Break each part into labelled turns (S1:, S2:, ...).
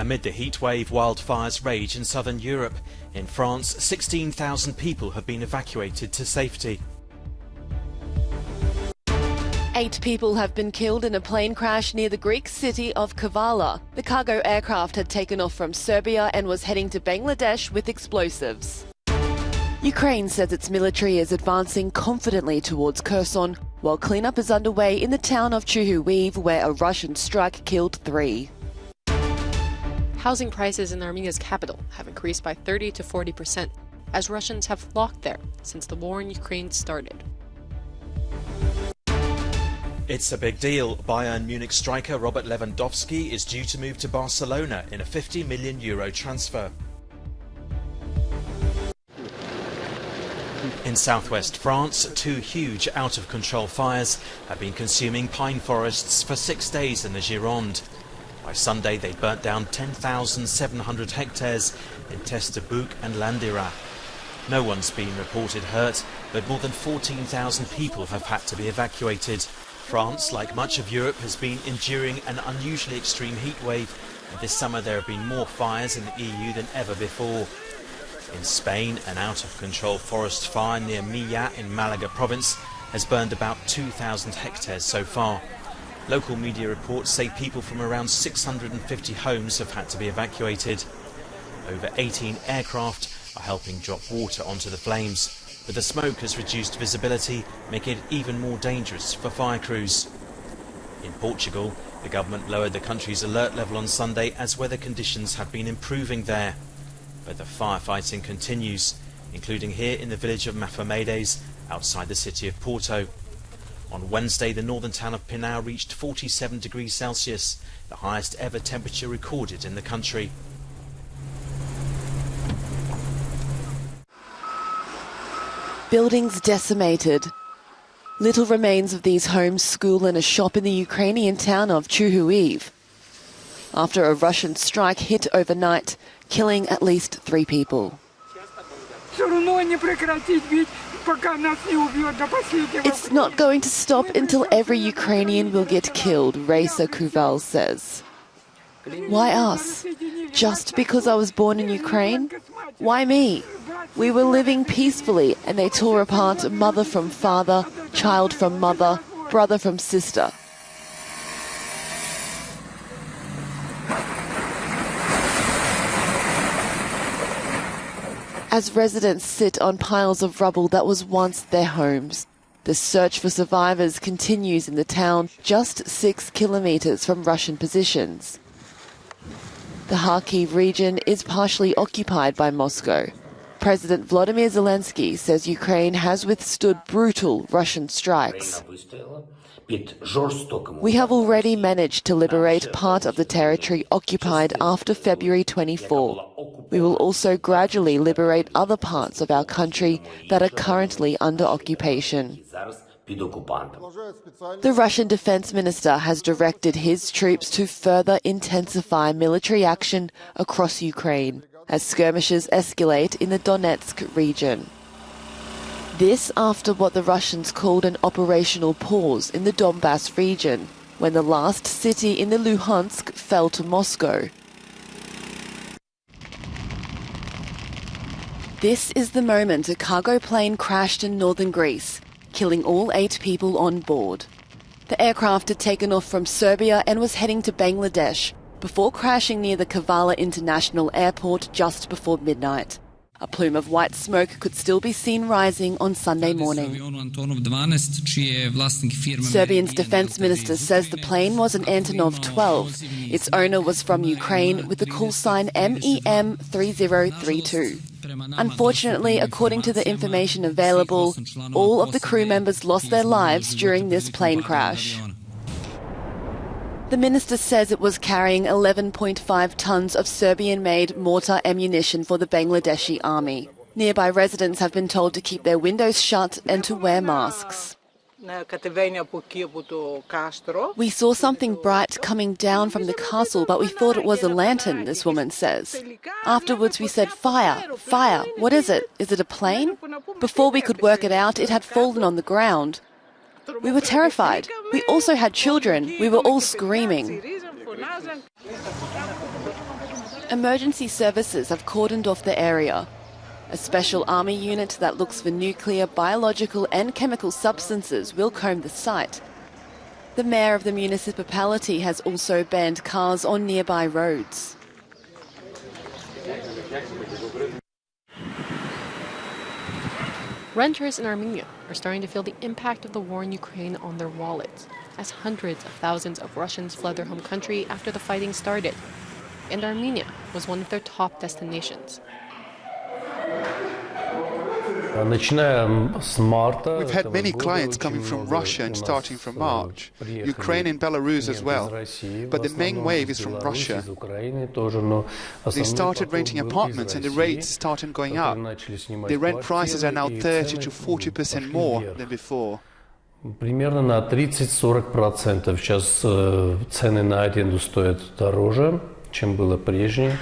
S1: Amid the heatwave, wildfires rage in southern Europe. In France, 16,000 people have been evacuated to safety.
S2: 8 people have been killed in a plane crash near the Greek city of Kavala. The cargo aircraft had taken off from Serbia and was heading to Bangladesh with explosives. Ukraine says its military is advancing confidently towards Kherson, while cleanup is underway in the town of Chuhuiv, where a Russian strike killed 3.
S3: Housing prices in Armenia's capital have increased by 30 to 40%, as Russians have flocked there since the war in Ukraine started.
S1: It's a big deal. Bayern Munich striker Robert Lewandowski is due to move to Barcelona in a €50 million transfer. In southwest France, 2 huge out-of-control fires have been consuming pine forests for 6 days in the Gironde. By Sunday, they burnt down 10,700 hectares in Testebouc and Landira. No one's been reported hurt, but more than 14,000 people have had to be evacuated. France, like much of Europe, has been enduring an unusually extreme heat wave, and this summer there have been more fires in the EU than ever before. In Spain, an out-of-control forest fire near Milla in Malaga province has burned about 2,000 hectares so far. Local media reports say people from around 650 homes have had to be evacuated. Over 18 aircraft are helping drop water onto the flames, but the smoke has reduced visibility, making it even more dangerous for fire crews. In Portugal, the government lowered the country's alert level on Sunday as weather conditions have been improving there. But the firefighting continues, including here in the village of Mafamedes, outside the city of Porto. On Wednesday, the northern town of Pinau reached 47 degrees Celsius, the highest ever temperature recorded in the country.
S2: Buildings decimated. Little remains of these homes, school and a shop in the Ukrainian town of Chuhuiv, after a Russian strike hit overnight, killing at least 3 people. It's not going to stop until every Ukrainian will get killed, Raisa Kuval says. Why us? Just because I was born in Ukraine? Why me? We were living peacefully and they tore apart mother from father, child from mother, brother from sister. As residents sit on piles of rubble that was once their homes, the search for survivors continues in the town just 6 kilometers from Russian positions. The Kharkiv region is partially occupied by Moscow. President Volodymyr Zelensky says Ukraine has withstood brutal Russian strikes. We have already managed to liberate part of the territory occupied after February 24. We will also gradually liberate other parts of our country that are currently under occupation. The Russian defense minister has directed his troops to further intensify military action across Ukraine as skirmishes escalate in the Donetsk region. This after what the Russians called an operational pause in the Donbass region, when the last city in the Luhansk fell to Moscow. This is the moment a cargo plane crashed in northern Greece, killing all 8 people on board. The aircraft had taken off from Serbia and was heading to Bangladesh before crashing near the Kavala International Airport just before midnight. A plume of white smoke could still be seen rising on Sunday morning. Serbian's defense minister says the plane was an Antonov 12. Its owner was from Ukraine with the call sign MEM 3032. Unfortunately, according to the information available, all of the crew members lost their lives during this plane crash. The minister says it was carrying 11.5 tons of Serbian-made mortar ammunition for the Bangladeshi army. Nearby residents have been told to keep their windows shut and to wear masks. We saw something bright coming down from the castle, but we thought it was a lantern, this woman says. Afterwards we said, "Fire, fire, what is it? Is it a plane?" Before we could work it out, it had fallen on the ground. We were terrified. We also had children. We were all screaming. Emergency services have cordoned off the area. A special army unit that looks for nuclear, biological and chemical substances will comb the site. The mayor of the municipality has also banned cars on nearby roads.
S3: Renters in Armenia are starting to feel the impact of the war in Ukraine on their wallets, as hundreds of thousands of Russians fled their home country after the fighting started. And Armenia was one of their top destinations.
S4: We've had many clients coming from Russia and starting from March, Ukraine and Belarus as well, but the main wave is from Russia. They started renting apartments and the rates started going up. The rent prices are now 30 to 40% more than before.
S5: Примерно на 30-40% сейчас цены на аренду стоят дороже, чем было прежде.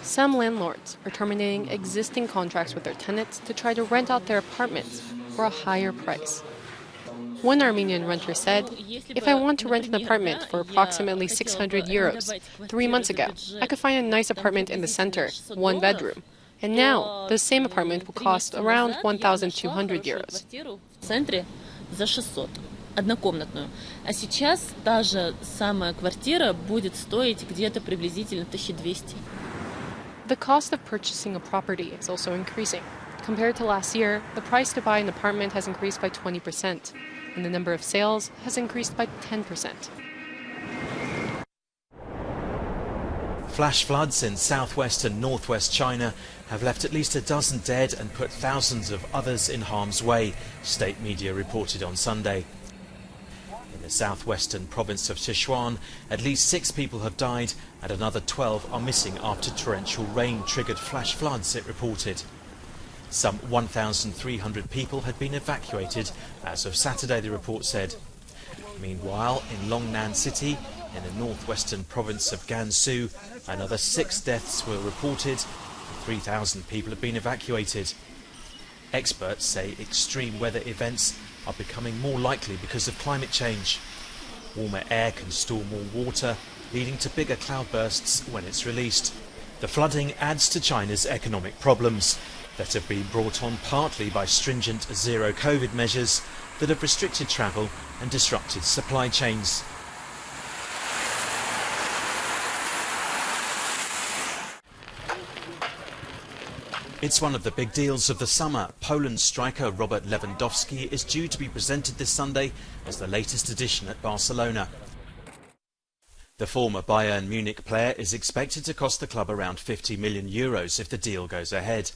S3: Some landlords are terminating existing contracts with their tenants to try to rent out their apartments for a higher price. One Armenian renter said, "If I want to rent an apartment for approximately 600 euros 3 months ago, I could find a nice apartment in the center, 1 bedroom. And now, the same apartment will cost around 1,200 euros.
S6: За 600 однокомнатную. А сейчас та же самая квартира будет стоить где-то приблизительно 1200.
S3: The cost of purchasing a property is also increasing. Compared to last year, the price to buy an apartment has increased by 20%, and the number of sales has increased by 10%.
S1: Flash floods in southwest and northwest China have left at least a dozen dead and put thousands of others in harm's way, state media reported on Sunday. In the southwestern province of Sichuan, at least 6 people have died and another 12 are missing after torrential rain triggered flash floods, it reported. Some 1,300 people had been evacuated as of Saturday, the report said. Meanwhile, in Longnan City, in the northwestern province of Gansu, another 6 deaths were reported. 3,000 people have been evacuated. Experts say extreme weather events are becoming more likely because of climate change. Warmer air can store more water, leading to bigger cloudbursts when it's released. The flooding adds to China's economic problems that have been brought on partly by stringent zero-COVID measures that have restricted travel and disrupted supply chains. It's one of the big deals of the summer. Poland striker Robert Lewandowski is due to be presented this Sunday as the latest addition at Barcelona. The former Bayern Munich player is expected to cost the club around €50 million if the deal goes ahead.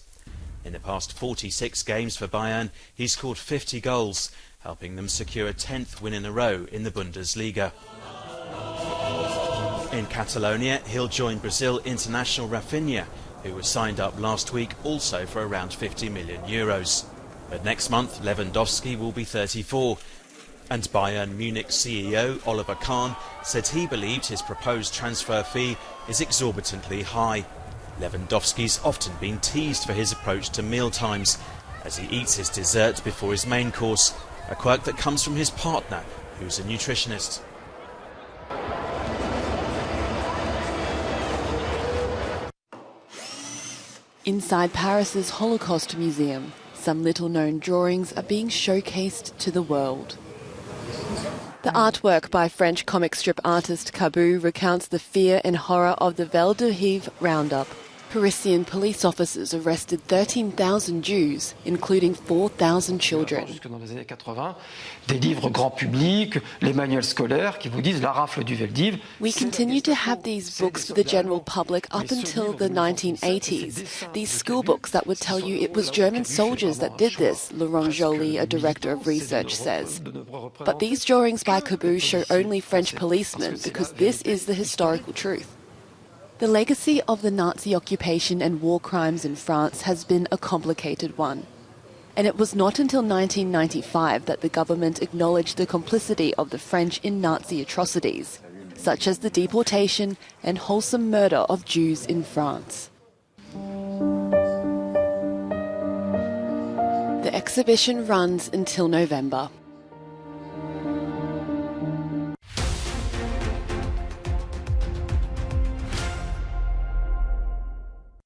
S1: In the past 46 games for Bayern, he scored 50 goals, helping them secure a 10th win in a row in the Bundesliga. In Catalonia, he'll join Brazil international Rafinha, who was signed up last week also for around €50 million. But next month, Lewandowski will be 34. And Bayern Munich CEO Oliver Kahn said he believed his proposed transfer fee is exorbitantly high. Lewandowski's often been teased for his approach to mealtimes, as he eats his dessert before his main course, a quirk that comes from his partner, who's a nutritionist.
S2: Inside Paris's Holocaust Museum, some little-known drawings are being showcased to the world. The artwork by French comic strip artist Cabu recounts the fear and horror of the Val d'Hiv roundup. Parisian police officers arrested 13,000 Jews, including 4,000 children. We continued to have these books for the general public up until the 1980s. These school books that would tell you it was German soldiers that did this, Laurent Joly, a director of research, says. But these drawings by Cabu show only French policemen because this is the historical truth. The legacy of the Nazi occupation and war crimes in France has been a complicated one. And it was not until 1995 that the government acknowledged the complicity of the French in Nazi atrocities, such as the deportation and wholesale murder of Jews in France. The exhibition runs until November.